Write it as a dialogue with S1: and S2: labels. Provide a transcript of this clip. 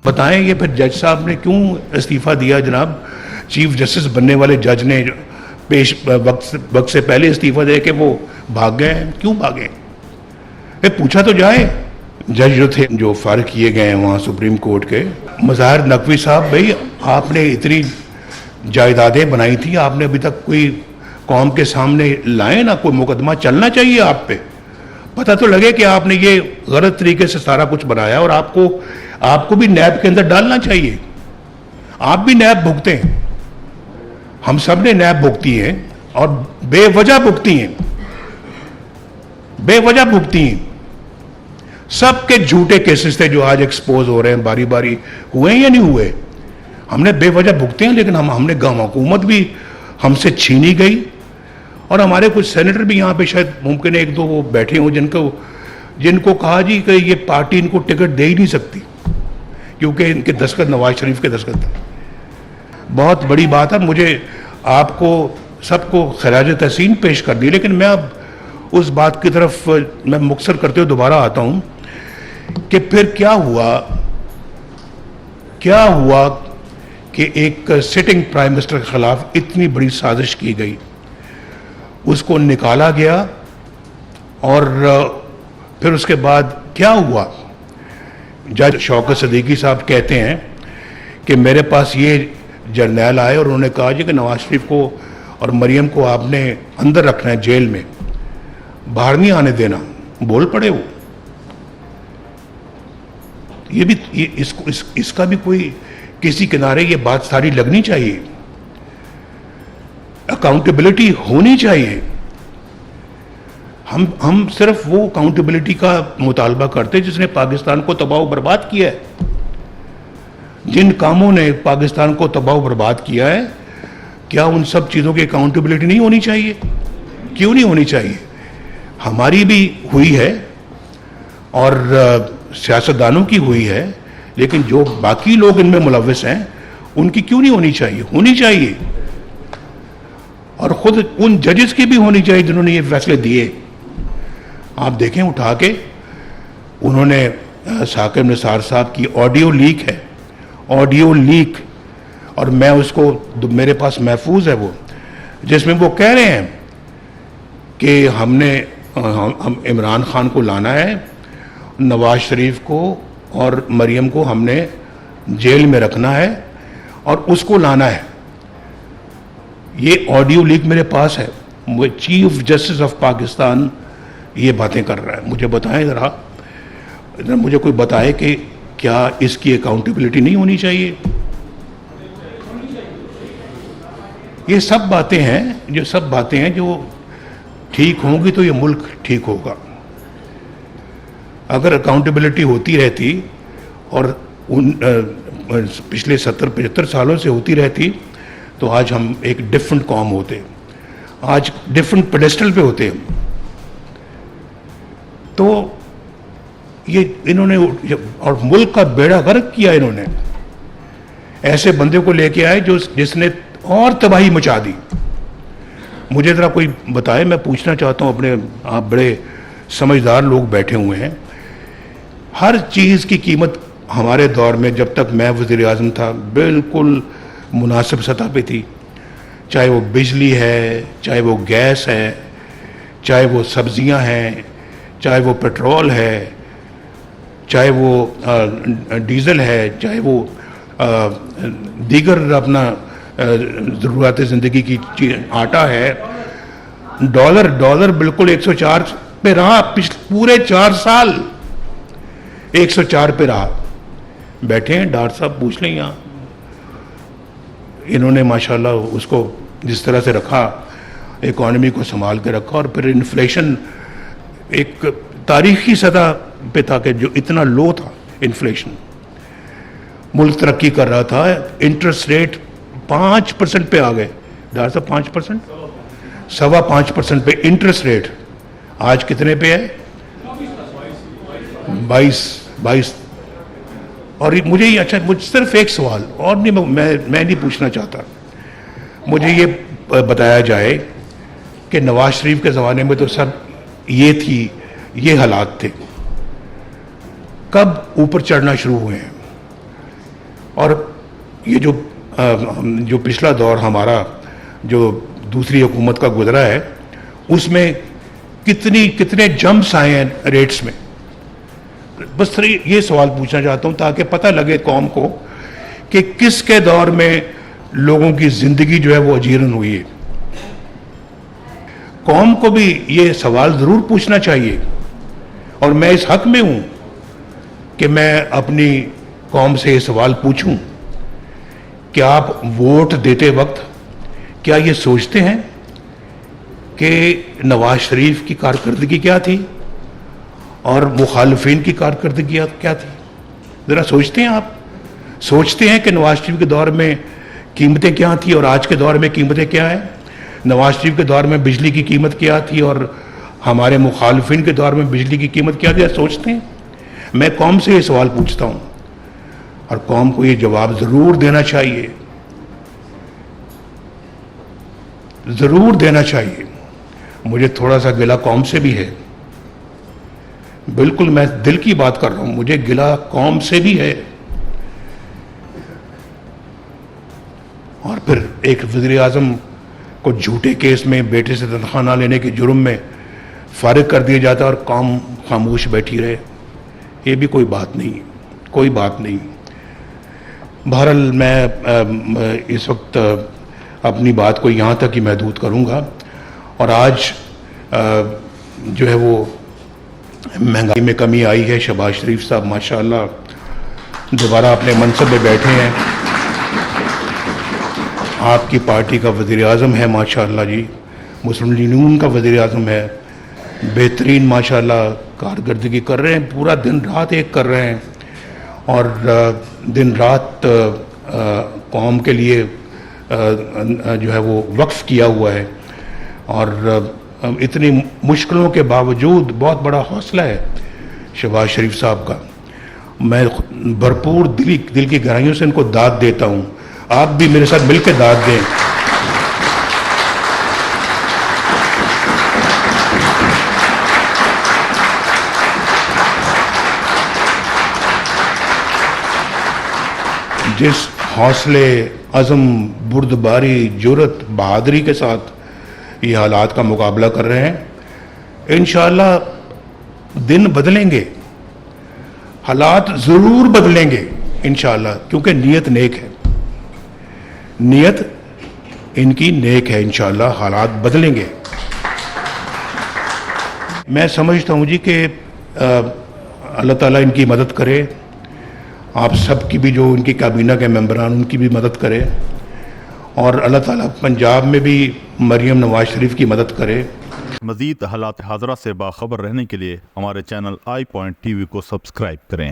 S1: بتائیں یہ پھر جج صاحب نے کیوں استعفیٰ دیا؟ جناب چیف جسٹس بننے والے جج نے وقت سے پہلے استعفیٰ دے کہ وہ بھاگ گئے ہیں. کیوں بھاگے؟ پوچھا تو جائے. جج جو تھے جو فارغ کیے گئے ہیں وہاں سپریم کورٹ کے، مظاہر نقوی صاحب، بھائی آپ نے اتنی جائیدادیں بنائی تھی، آپ نے ابھی تک کوئی قوم کے سامنے لائے نہ؟ کوئی مقدمہ چلنا چاہیے آپ پہ، پتہ تو لگے کہ آپ نے یہ غلط طریقے سے سارا کچھ بنایا، اور آپ کو بھی نیب کے اندر ڈالنا چاہیے. آپ بھی نیب بھگتے ہیں، ہم سب نے نیب بھگتی ہیں، اور بے وجہ بھگتی ہیں، بے وجہ بھگتی ہیں. سب کے جھوٹے کیسز تھے جو آج ایکسپوز ہو رہے ہیں، باری باری ہوئے ہیں یا نہیں ہوئے؟ ہم نے بے وجہ بھگتے ہیں، لیکن ہم نے حکومت بھی ہم سے چھینی گئی. اور ہمارے کچھ سینیٹر بھی یہاں پہ شاید ممکن ہے ایک دو وہ بیٹھے ہوں جن کو کہا جی کہ یہ پارٹی ان کو ٹکٹ دے ہی نہیں سکتی کیونکہ ان کے دستخط نواز شریف کے دستخط تھے. بہت بڑی بات ہے. مجھے آپ کو سب کو خراج تحسین پیش کر دی، لیکن میں اب اس بات کی طرف میں مختصر کرتے ہوئے دوبارہ آتا ہوں کہ پھر کیا ہوا کہ ایک سٹنگ پرائم منسٹر کے خلاف اتنی بڑی سازش کی گئی، اس کو نکالا گیا، اور پھر اس کے بعد کیا ہوا؟ جج شوکت صدیقی صاحب کہتے ہیں کہ میرے پاس یہ جرنیل آئے اور انہوں نے کہا جی کہ نواز شریف کو اور مریم کو آپ نے اندر رکھنا ہے، جیل میں، باہر نہیں آنے دینا. بول پڑے وہ. یہ بھی اس کا بھی کوئی کسی کنارے یہ بات ساری لگنی چاہیے. اکاؤنٹیبلٹی ہونی چاہیے. ہم صرف وہ اکاؤنٹیبلٹی کا مطالبہ کرتے جس نے پاکستان کو تباہ و برباد کیا ہے. جن کاموں نے پاکستان کو تباہ و برباد کیا ہے، کیا ان سب چیزوں کی اکاؤنٹیبلٹی نہیں ہونی چاہیے؟ کیوں نہیں ہونی چاہیے؟ ہماری بھی ہوئی ہے اور سیاستدانوں کی ہوئی ہے، لیکن جو باقی لوگ ان میں ملوث ہیں ان کی کیوں نہیں ہونی چاہیے؟ ہونی چاہیے. اور خود ان ججز کی بھی ہونی چاہیے جنہوں نے یہ فیصلے دیے. آپ دیکھیں اٹھا کے انہوں نے ثاقب نثار صاحب کی آڈیو لیک ہے، آڈیو لیک، اور میں اس کو میرے پاس محفوظ ہے وہ، جس میں وہ کہہ رہے ہیں کہ ہم عمران خان کو لانا ہے، نواز شریف کو اور مریم کو ہم نے جیل میں رکھنا ہے اور اس کو لانا ہے. یہ آڈیو لیک میرے پاس ہے. چیف جسٹس آف پاکستان یہ باتیں کر رہا ہے. مجھے بتائیں ذرا مجھے کوئی بتائے کہ کیا اس کی اکاؤنٹیبلٹی نہیں ہونی چاہیے؟ یہ سب باتیں ہیں جو ٹھیک ہوں گی تو یہ ملک ٹھیک ہوگا. اگر اکاؤنٹیبلٹی ہوتی رہتی اور پچھلے 70-75 سالوں سے ہوتی رہتی تو آج ہم ایک ڈیفرنٹ قوم ہوتے، آج ڈیفرنٹ پیڈسٹل پہ ہوتے. تو یہ انہوں نے اور ملک کا بیڑا غرق کیا. انہوں نے ایسے بندے کو لے کے آئے جس نے اور تباہی مچا دی. مجھے ذرا کوئی بتائے، میں پوچھنا چاہتا ہوں اپنے، آپ بڑے سمجھدار لوگ بیٹھے ہوئے ہیں، ہر چیز کی قیمت ہمارے دور میں جب تک میں وزیر اعظم تھا بالکل مناسب سطح پہ تھی. چاہے وہ بجلی ہے، چاہے وہ گیس ہے، چاہے وہ سبزیاں ہیں، چاہے وہ پیٹرول ہے، چاہے وہ ڈیزل ہے، چاہے وہ دیگر اپنا ضروریات زندگی کی آٹا ہے. ڈالر بالکل 104 پہ رہا، پورے 4 سال 104 پہ رہا. بیٹھے ہیں ڈاکٹر صاحب، پوچھ لیں یہاں. انہوں نے ماشاءاللہ اس کو جس طرح سے رکھا، اکانومی کو سنبھال کے رکھا، اور پھر انفلیشن ایک تاریخی سطح پہ تھا کہ جو اتنا لو تھا انفلیشن، ملک ترقی کر رہا تھا. انٹرسٹ ریٹ 5% پہ آ گئے ڈاکٹر صاحب، 5%، 5.25% پہ انٹرسٹ ریٹ. آج کتنے پہ ہے؟ 22. اور مجھے یہ اچھا، مجھے صرف ایک سوال اور نہیں، میں نہیں پوچھنا چاہتا. مجھے یہ بتایا جائے کہ نواز شریف کے زمانے میں تو سب یہ حالات تھے، کب اوپر چڑھنا شروع ہوئے ہیں؟ اور یہ جو پچھلا دور ہمارا جو دوسری حکومت کا گزرا ہے اس میں کتنے جمپس آئے ہیں ریٹس میں. بس یہ سوال پوچھنا چاہتا ہوں تاکہ پتہ لگے قوم کو کہ کس کے دور میں لوگوں کی زندگی جو ہے وہ اجیرن ہوئی ہے. قوم کو بھی یہ سوال ضرور پوچھنا چاہیے اور میں اس حق میں ہوں کہ میں اپنی قوم سے یہ سوال پوچھوں کہ آپ ووٹ دیتے وقت کیا یہ سوچتے ہیں کہ نواز شریف کی کارکردگی کیا تھی اور مخالفین کی کارکردگی کیا تھی؟ ذرا سوچتے ہیں آپ؟ سوچتے ہیں کہ نواز شریف کے دور میں قیمتیں کیا تھیں اور آج کے دور میں قیمتیں کیا ہیں؟ نواز شریف کے دور میں بجلی کی قیمت کیا تھی اور ہمارے مخالفین کے دور میں بجلی کی قیمت کیا تھی؟ سوچتے ہیں؟ میں قوم سے یہ سوال پوچھتا ہوں اور قوم کو یہ جواب ضرور دینا چاہیے، ضرور دینا چاہیے. مجھے تھوڑا سا گلہ قوم سے بھی ہے، بالکل میں دل کی بات کر رہا ہوں، مجھے گلہ قوم سے بھی ہے. اور پھر ایک وزیر اعظم کو جھوٹے کیس میں بیٹے سے تنخواہ نہ لینے کے جرم میں فارغ کر دیا جاتا ہے اور قوم خاموش بیٹھی رہے. یہ بھی کوئی بات نہیں، کوئی بات نہیں. بہرحال میں اس وقت اپنی بات کو یہاں تک ہی محدود کروں گا. اور آج جو ہے وہ مہنگائی میں کمی آئی ہے. شہباز شریف صاحب ماشاءاللہ دوبارہ اپنے منصب میں بیٹھے ہیں. آپ کی پارٹی کا وزیر اعظم ہے ماشاءاللہ جی، مسلم لیگ نون کا وزیر اعظم ہے، بہترین ماشاءاللہ کارکردگی کر رہے ہیں، پورا دن رات ایک کر رہے ہیں اور دن رات قوم کے لیے جو ہے وہ وقف کیا ہوا ہے. اور اتنی مشکلوں کے باوجود بہت بڑا حوصلہ ہے شہباز شریف صاحب کا. میں بھرپور دل کی گہرائیوں سے ان کو داد دیتا ہوں. آپ بھی میرے ساتھ مل کے داد دیں. جس حوصلے، عزم، بردباری، جرت، بہادری کے ساتھ یہ حالات کا مقابلہ کر رہے ہیں، انشاءاللہ دن بدلیں گے، حالات ضرور بدلیں گے انشاءاللہ، کیونکہ نیت نیک ہے، نیت ان کی نیک ہے. انشاءاللہ حالات بدلیں گے. میں سمجھتا ہوں جی کہ اللہ تعالیٰ ان کی مدد کرے، آپ سب کی بھی جو ان کی کابینہ کے ممبران ان کی بھی مدد کرے، اور اللہ تعالیٰ پنجاب میں بھی مریم نواز شریف کی مدد کرے.
S2: مزید حالات حاضرہ سے باخبر رہنے کے لیے ہمارے channel I point T V کو سبسکرائب کریں.